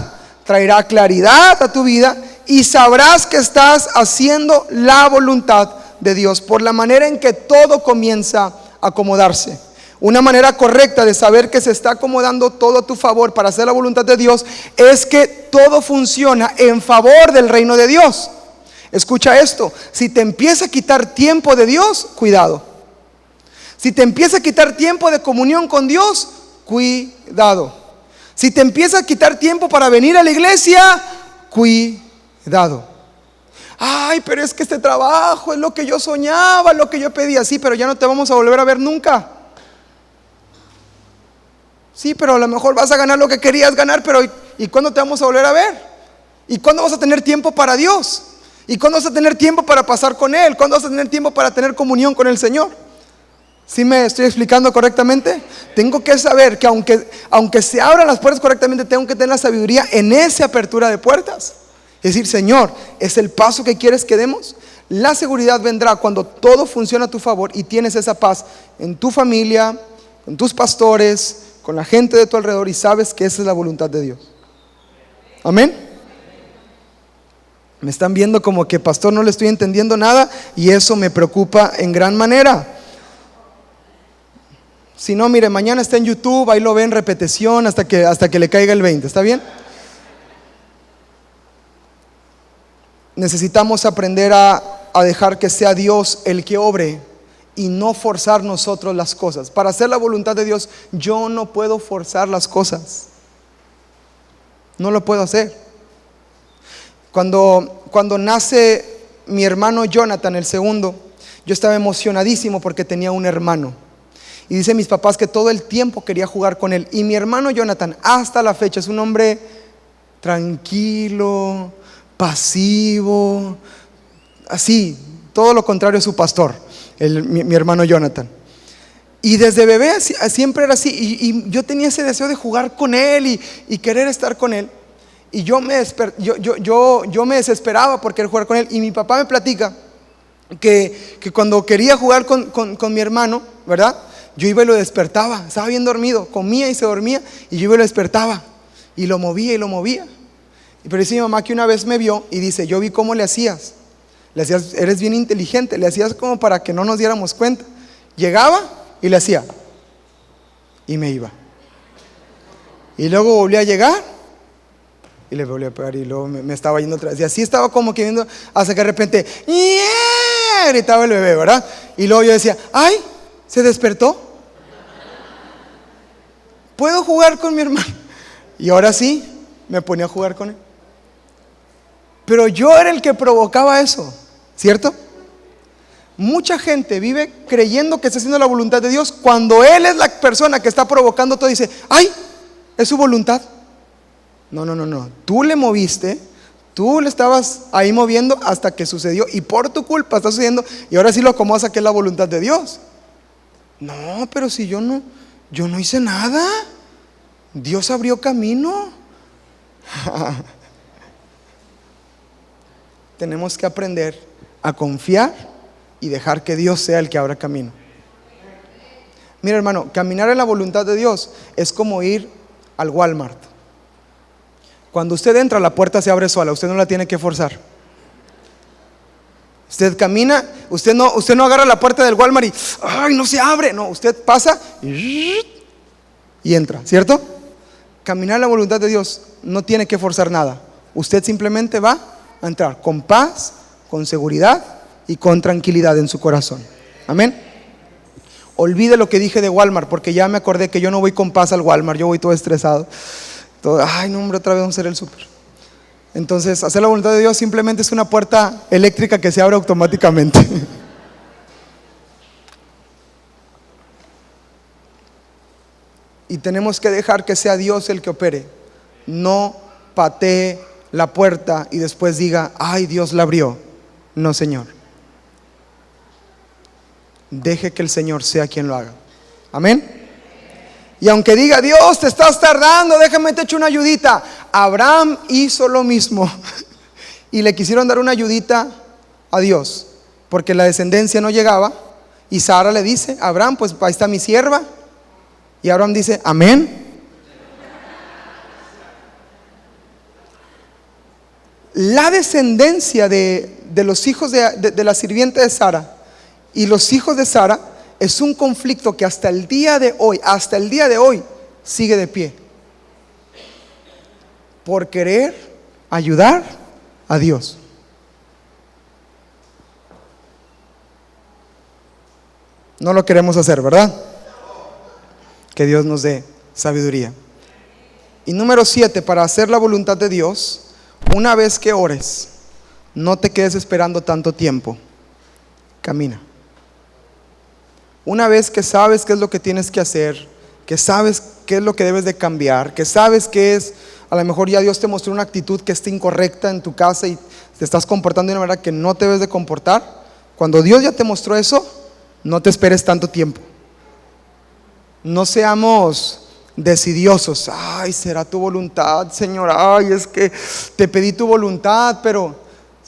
traerá claridad a tu vida y sabrás que estás haciendo la voluntad de Dios por la manera en que todo comienza a acomodarse. Una manera correcta de saber que se está acomodando todo a tu favor para hacer la voluntad de Dios es que todo funciona en favor del reino de Dios. Escucha esto: si te empieza a quitar tiempo de Dios, cuidado. Si te empieza a quitar tiempo de comunión con Dios, cuidado. Si te empieza a quitar tiempo para venir a la iglesia, cuidado. Ay, pero es que este trabajo es lo que yo soñaba, lo que yo pedía. Sí, pero ya no te vamos a volver a ver nunca. Sí, pero a lo mejor vas a ganar lo que querías ganar, pero ¿y cuándo te vamos a volver a ver? ¿Y cuándo vas a tener tiempo para Dios? ¿Y cuándo vas a tener tiempo para pasar con Él? ¿Cuándo vas a tener tiempo para tener comunión con el Señor? ¿Sí me estoy explicando correctamente? Tengo que saber que aunque se abran las puertas correctamente, tengo que tener la sabiduría en esa apertura de puertas. Es decir, Señor, ¿es el paso que quieres que demos? La seguridad vendrá cuando todo funciona a tu favor y tienes esa paz en tu familia, con tus pastores, con la gente de tu alrededor, y sabes que esa es la voluntad de Dios. Amén. Me están viendo como que, pastor, no le estoy entendiendo nada, y eso me preocupa en gran manera. Si no, mire, mañana está en YouTube, ahí lo ve en repetición hasta que le caiga el 20, ¿está bien? Necesitamos aprender a dejar que sea Dios el que obre y no forzar nosotros las cosas. Para hacer la voluntad de Dios, yo no puedo forzar las cosas. No lo puedo hacer. Cuando nace mi hermano Jonathan, el segundo, yo estaba emocionadísimo porque tenía un hermano. Y dicen mis papás que todo el tiempo quería jugar con él. Y mi hermano Jonathan, hasta la fecha, es un hombre tranquilo, pasivo, así, todo lo contrario a su pastor, mi hermano Jonathan. Y desde bebé siempre era así. Y yo tenía ese deseo de jugar con él y querer estar con él. Y yo me desesperaba por querer jugar con él. Y mi papá me platica que cuando quería jugar con mi hermano, ¿verdad? Yo iba y lo despertaba. Estaba bien dormido, comía y se dormía, y yo iba y lo despertaba y lo movía y lo movía. Pero dice mi mamá que una vez me vio y dice: yo vi cómo le hacías, eres bien inteligente, le hacías como para que no nos diéramos cuenta. Llegaba y le hacía y me iba, y luego volvía a llegar y le volvía a pegar, y luego me estaba yendo otra vez, y así estaba como que viendo, hasta que de repente ¡yeah! Gritaba el bebé, ¿verdad? Y luego yo decía: ¡ay! ¿Se despertó? ¿Puedo jugar con mi hermano? Y ahora sí, me ponía a jugar con él. Pero yo era el que provocaba eso, ¿cierto? Mucha gente vive creyendo que está haciendo la voluntad de Dios cuando Él es la persona que está provocando todo. Dice: ¡ay! Es su voluntad. No. Tú le moviste, tú le estabas ahí moviendo hasta que sucedió, y por tu culpa está sucediendo, y ahora sí lo acomodas a que es la voluntad de Dios. No, pero si yo no hice nada, Dios abrió camino. Tenemos que aprender a confiar y dejar que Dios sea el que abra camino. Mira, hermano, caminar en la voluntad de Dios es como ir al Walmart. Cuando usted entra, la puerta se abre sola, usted no la tiene que forzar. Usted camina, usted no agarra la puerta del Walmart y ¡ay! No se abre. No, usted pasa y entra, ¿cierto? Caminar en la voluntad de Dios no tiene que forzar nada. Usted simplemente va a entrar con paz, con seguridad y con tranquilidad en su corazón. Amén. Olvide lo que dije de Walmart, porque ya me acordé que yo no voy con paz al Walmart, yo voy todo estresado. Ay, no, hombre, otra vez vamos a hacer el súper. Entonces, hacer la voluntad de Dios simplemente es una puerta eléctrica que se abre automáticamente. Y tenemos que dejar que sea Dios el que opere. No patee la puerta y después diga: ay, Dios la abrió. No, Señor. Deje que el Señor sea quien lo haga. Amén. Y aunque diga: Dios, te estás tardando, déjame te echo una ayudita. Abraham hizo lo mismo. Y le quisieron dar una ayudita a Dios, porque la descendencia no llegaba. Y Sara le dice: Abraham, pues ahí está mi sierva, Y Abraham dice, amén. La descendencia de los hijos de la sirviente de Sara y los hijos de Sara es un conflicto que hasta el día de hoy sigue de pie, por querer ayudar a Dios. No lo queremos hacer, ¿verdad? Que Dios nos dé sabiduría. Y número 7, para hacer la voluntad de Dios, una vez que ores, no te quedes esperando tanto tiempo. Camina. Una vez que sabes qué es lo que tienes que hacer, que sabes qué es lo que debes de cambiar, que sabes que es, a lo mejor ya Dios te mostró una actitud que está incorrecta en tu casa y te estás comportando de una manera que no te debes de comportar. Cuando Dios ya te mostró eso, no te esperes tanto tiempo. No seamos decidiosos. Ay, será tu voluntad, Señor. Ay, es que te pedí tu voluntad, pero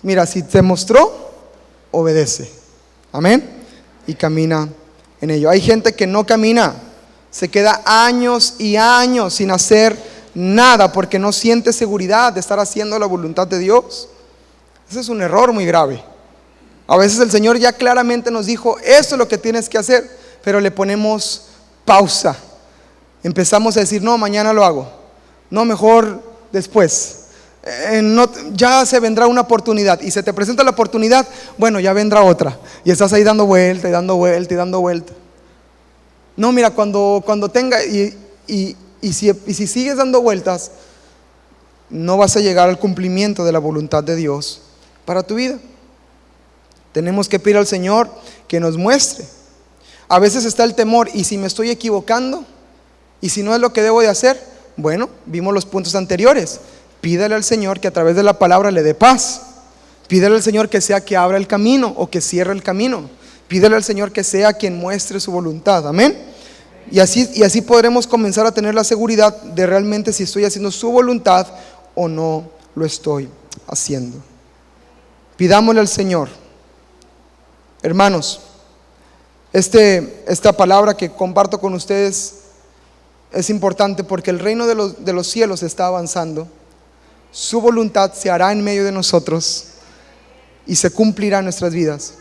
mira, si te mostró, obedece. Amén. Y camina en ello. Hay gente que no camina, se queda años y años sin hacer nada porque no siente seguridad de estar haciendo la voluntad de Dios. Ese es un error muy grave. A veces el Señor ya claramente nos dijo, esto es lo que tienes que hacer, pero le ponemos pausa. Empezamos a decir, no, mañana lo hago. No, mejor después. No, ya se vendrá una oportunidad. Y se te presenta la oportunidad, bueno, ya vendrá otra. Y estás ahí dando vuelta y dando vuelta y dando vuelta. No, mira, cuando tenga, y si sigues dando vueltas, no vas a llegar al cumplimiento de la voluntad de Dios para tu vida. Tenemos que pedir al Señor que nos muestre. A veces está el temor, y si me estoy equivocando, y si no es lo que debo de hacer, bueno, vimos los puntos anteriores. Pídale al Señor que a través de la palabra le dé paz. Pídale al Señor que sea que abra el camino o que cierre el camino. Pídale al Señor que sea quien muestre su voluntad. Amén. Y así podremos comenzar a tener la seguridad de realmente si estoy haciendo su voluntad o no lo estoy haciendo. Pidámosle al Señor. Hermanos, esta palabra que comparto con ustedes es importante porque el reino de los cielos está avanzando. Su voluntad se hará en medio de nosotros y se cumplirá en nuestras vidas.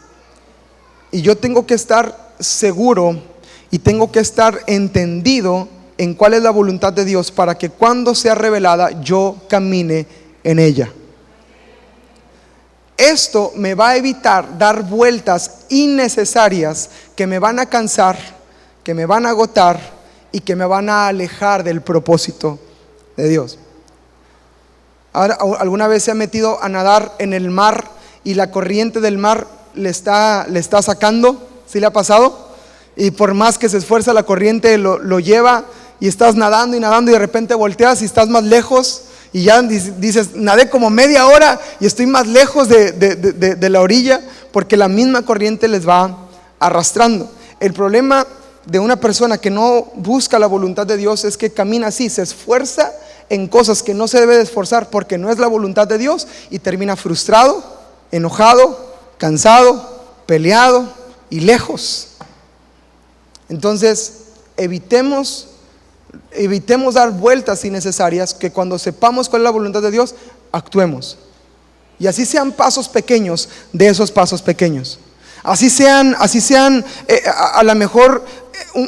Y yo tengo que estar seguro y tengo que estar entendido en cuál es la voluntad de Dios para que cuando sea revelada yo camine en ella. Esto me va a evitar dar vueltas innecesarias que me van a cansar, que me van a agotar y que me van a alejar del propósito de Dios. Ahora, ¿alguna vez se ha metido a nadar en el mar y la corriente del mar le está sacando? ¿Sí le ha pasado? Y por más que se esfuerza, la corriente lo lleva y estás nadando y nadando y de repente volteas y estás más lejos. Y ya dices, nadé como media hora y estoy más lejos de la orilla porque la misma corriente les va arrastrando. El problema de una persona que no busca la voluntad de Dios es que camina así, se esfuerza en cosas que no se debe de esforzar porque no es la voluntad de Dios y termina frustrado, enojado, cansado, peleado y lejos. Entonces, evitemos dar vueltas innecesarias, que cuando sepamos cuál es la voluntad de Dios, actuemos. Y así sean pasos pequeños de esos pasos pequeños. Así sean a lo mejor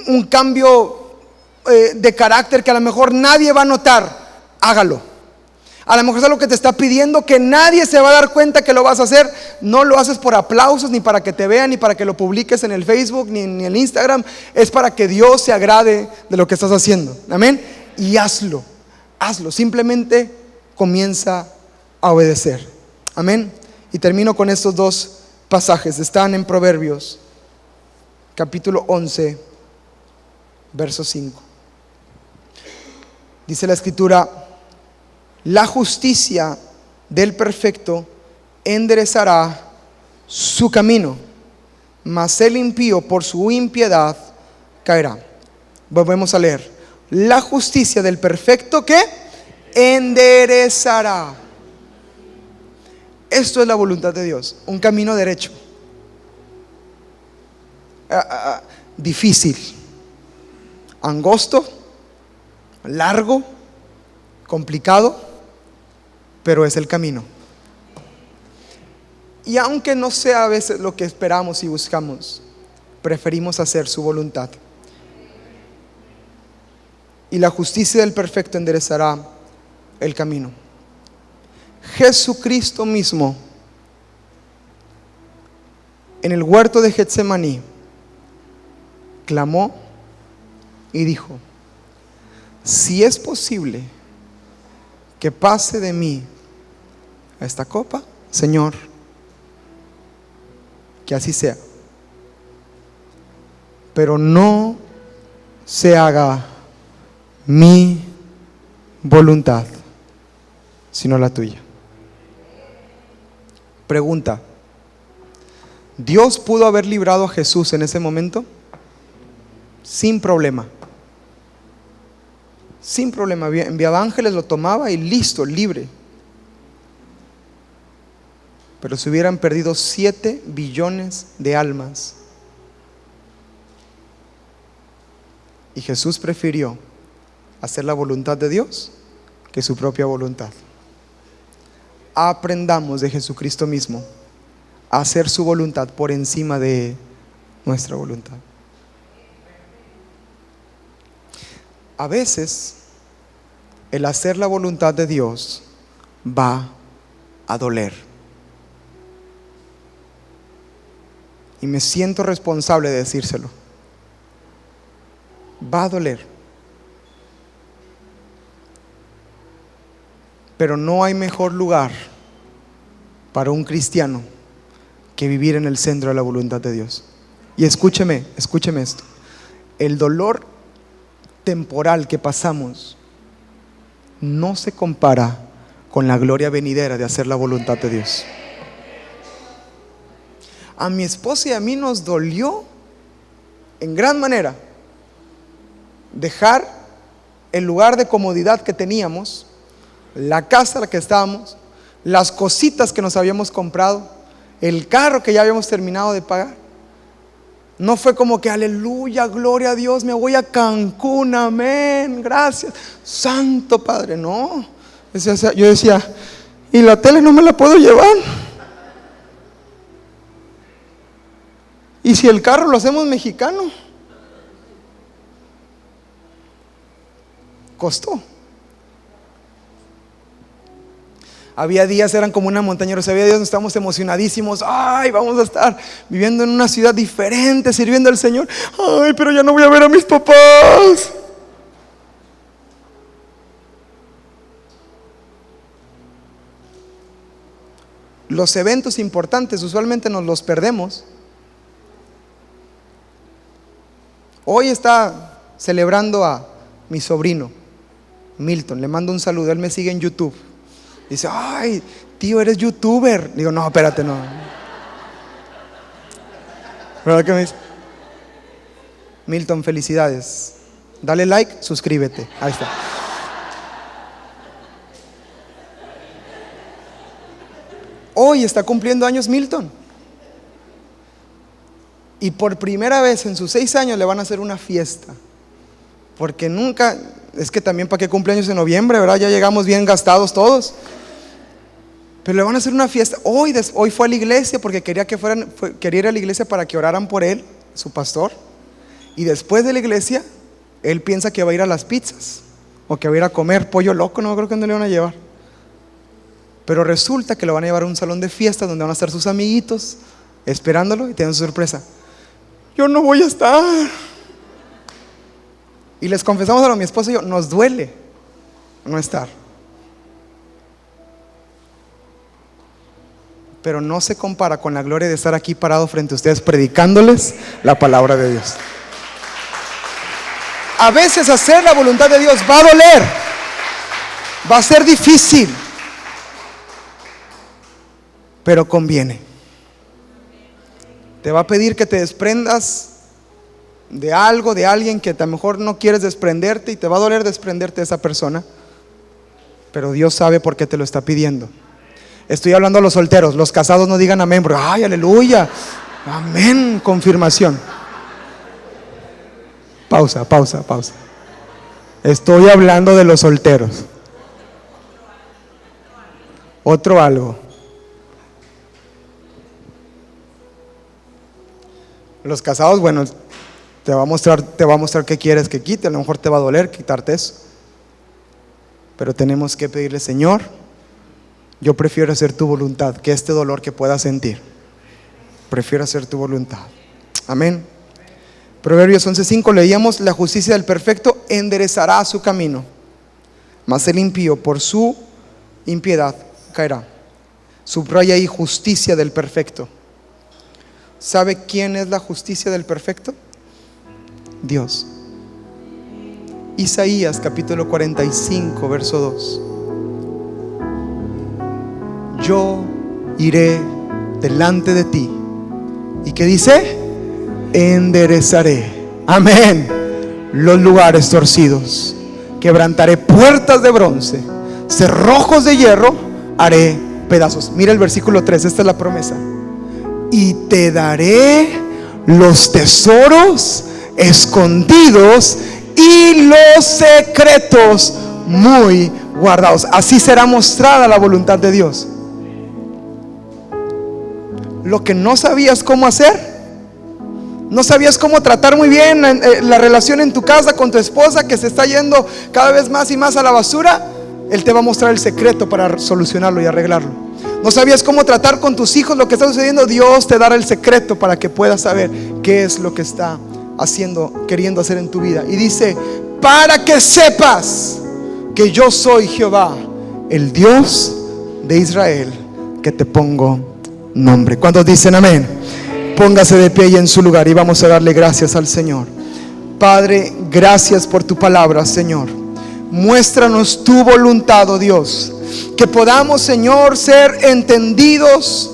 un cambio de carácter que a lo mejor nadie va a notar, hágalo. A lo mejor es algo que te está pidiendo que nadie se va a dar cuenta que lo vas a hacer. No lo haces por aplausos, ni para que te vean, ni para que lo publiques en el Facebook, ni en el Instagram. Es para que Dios se agrade de lo que estás haciendo. Amén. Y hazlo. Simplemente comienza a obedecer. Amén. Y termino con estos dos pasajes. Están en Proverbios capítulo 11 verso 5. Dice la escritura: la justicia del perfecto enderezará su camino, mas el impío por su impiedad caerá. Volvemos a leer. La justicia del perfecto, ¿qué? Enderezará. Esto es la voluntad de Dios, un camino derecho. Difícil, angosto, largo, complicado, pero es el camino. Y aunque no sea a veces lo que esperamos y buscamos, preferimos hacer su voluntad. Y la justicia del perfecto enderezará el camino. Jesucristo mismo, en el huerto de Getsemaní, clamó y dijo: si es posible que pase de mí esta copa, Señor, que así sea, pero no se haga mi voluntad, sino la tuya. Pregunta: ¿Dios pudo haber librado a Jesús en ese momento? Sin problema. Sin problema. Enviaba ángeles, lo tomaba y listo, libre. Pero se hubieran perdido 7 billones de almas. Y Jesús prefirió hacer la voluntad de Dios que su propia voluntad. Aprendamos de Jesucristo mismo a hacer su voluntad por encima de nuestra voluntad. A veces el hacer la voluntad de Dios va a doler. Y me siento responsable de decírselo. Va a doler. Pero no hay mejor lugar para un cristiano que vivir en el centro de la voluntad de Dios. Y escúcheme esto. El dolor temporal que pasamos no se compara con la gloria venidera de hacer la voluntad de Dios. A mi esposa y a mí nos dolió en gran manera dejar el lugar de comodidad que teníamos, la casa en la que estábamos, las cositas que nos habíamos comprado, el carro que ya habíamos terminado de pagar. No fue como que aleluya, gloria a Dios, me voy a Cancún, amén, gracias, Santo Padre. No, yo decía, y la tele no me la puedo llevar. Y si el carro lo hacemos mexicano, costó. Había días, eran como una montaña rusa. Había días donde estábamos emocionadísimos. Ay, vamos a estar viviendo en una ciudad diferente, sirviendo al Señor. Ay, pero ya no voy a ver a mis papás. Los eventos importantes usualmente nos los perdemos. Hoy está celebrando a mi sobrino Milton, le mando un saludo, él me sigue en YouTube. Dice, ay, tío, eres youtuber. Digo, no, espérate, no. ¿Verdad que me dice? Milton, felicidades. Dale like, suscríbete. Ahí está. Hoy está cumpliendo años Milton. Y por primera vez en sus 6 años le van a hacer una fiesta. Porque nunca, es que también para qué cumpleaños en noviembre, ¿verdad? Ya llegamos bien gastados todos. Pero le van a hacer una fiesta. Hoy fue a la iglesia porque quería ir a la iglesia para que oraran por él, su pastor. Y después de la iglesia, él piensa que va a ir a las pizzas o que va a ir a comer pollo loco, no creo que no le van a llevar. Pero resulta que lo van a llevar a un salón de fiesta donde van a estar sus amiguitos esperándolo y tienen su sorpresa. Yo no voy a estar. Y les confesamos a mi esposo y yo, nos duele no estar. Pero no se compara con la gloria de estar aquí parado frente a ustedes predicándoles la palabra de Dios. A veces hacer la voluntad de Dios va a doler, va a ser difícil, pero conviene. Te va a pedir que te desprendas de algo, de alguien que a lo mejor no quieres desprenderte, y te va a doler desprenderte de esa persona, pero Dios sabe por qué te lo está pidiendo. Estoy hablando a los solteros. Los casados no digan amén, porque ay, aleluya, amén, confirmación. Pausa. Estoy hablando de los solteros. Otro algo. Los casados, bueno, te va a mostrar qué quieres que quite. A lo mejor te va a doler quitarte eso. Pero tenemos que pedirle: Señor, yo prefiero hacer tu voluntad que este dolor que pueda sentir. Prefiero hacer tu voluntad. Amén. Proverbios 11:5 leíamos: la justicia del perfecto enderezará su camino, mas el impío por su impiedad caerá. Subraya ahí: justicia del perfecto. ¿Sabe quién es la justicia del perfecto? Dios. Isaías capítulo 45 verso 2: yo iré delante de ti. ¿Y qué dice? Enderezaré, amén, los lugares torcidos, quebrantaré puertas de bronce, cerrojos de hierro haré pedazos. Mira el versículo 3, esta es la promesa: y te daré los tesoros escondidos y los secretos muy guardados. Así será mostrada la voluntad de Dios. Lo que no sabías cómo hacer, no sabías cómo tratar muy bien la relación en tu casa con tu esposa, que se está yendo cada vez más y más a la basura, Él te va a mostrar el secreto para solucionarlo y arreglarlo. No sabías cómo tratar con tus hijos lo que está sucediendo, Dios te dará el secreto para que puedas saber qué es lo que está queriendo hacer en tu vida. Y dice: para que sepas que yo soy Jehová, el Dios de Israel, que te pongo nombre. ¿Cuántos dicen amén? Póngase de pie y en su lugar y vamos a darle gracias al Señor. Padre, gracias por tu palabra, Señor. Muéstranos tu voluntad, oh Dios, que podamos, Señor, ser entendidos,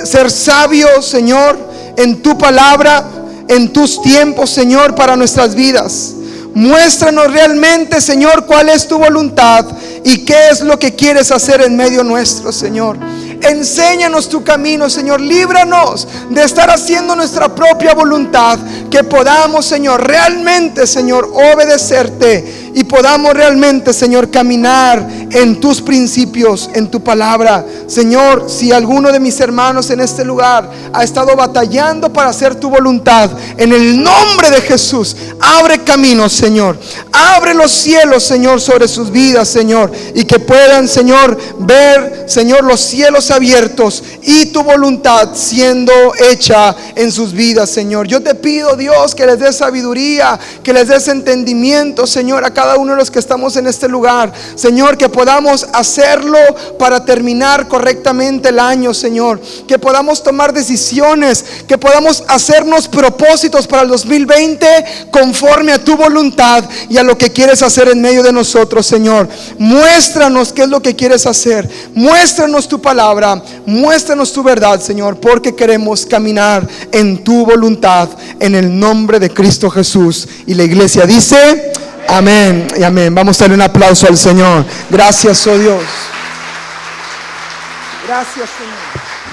ser sabios, Señor, en tu palabra, en tus tiempos, Señor, para nuestras vidas. Muéstranos realmente, Señor, cuál es tu voluntad y qué es lo que quieres hacer en medio nuestro, Señor. Enséñanos tu camino, Señor. Líbranos de estar haciendo nuestra propia voluntad. Que podamos, Señor, realmente, Señor, obedecerte y podamos realmente, Señor, caminar en tus principios, en tu palabra. Señor, si alguno de mis hermanos en este lugar ha estado batallando para hacer tu voluntad, en el nombre de Jesús, abre caminos, Señor. Abre los cielos, Señor, sobre sus vidas, Señor, y que puedan, Señor, ver, Señor, los cielos abiertos y tu voluntad siendo hecha en sus vidas, Señor. Yo te pido, Dios, que les des sabiduría, que les des entendimiento, Señor, a cada uno de los que estamos en este lugar, Señor, que podamos hacerlo para terminar correctamente el año, Señor, que podamos tomar decisiones, que podamos hacernos propósitos para el 2020 conforme a tu voluntad y a lo que quieres hacer en medio de nosotros, Señor. Muéstranos qué es lo que quieres hacer, muéstranos tu palabra, muéstranos tu verdad, Señor, porque queremos caminar en tu voluntad, en el nombre de Cristo Jesús. Y la iglesia dice amén y amén. Vamos a darle un aplauso al Señor. Gracias, oh Dios. Gracias, Señor.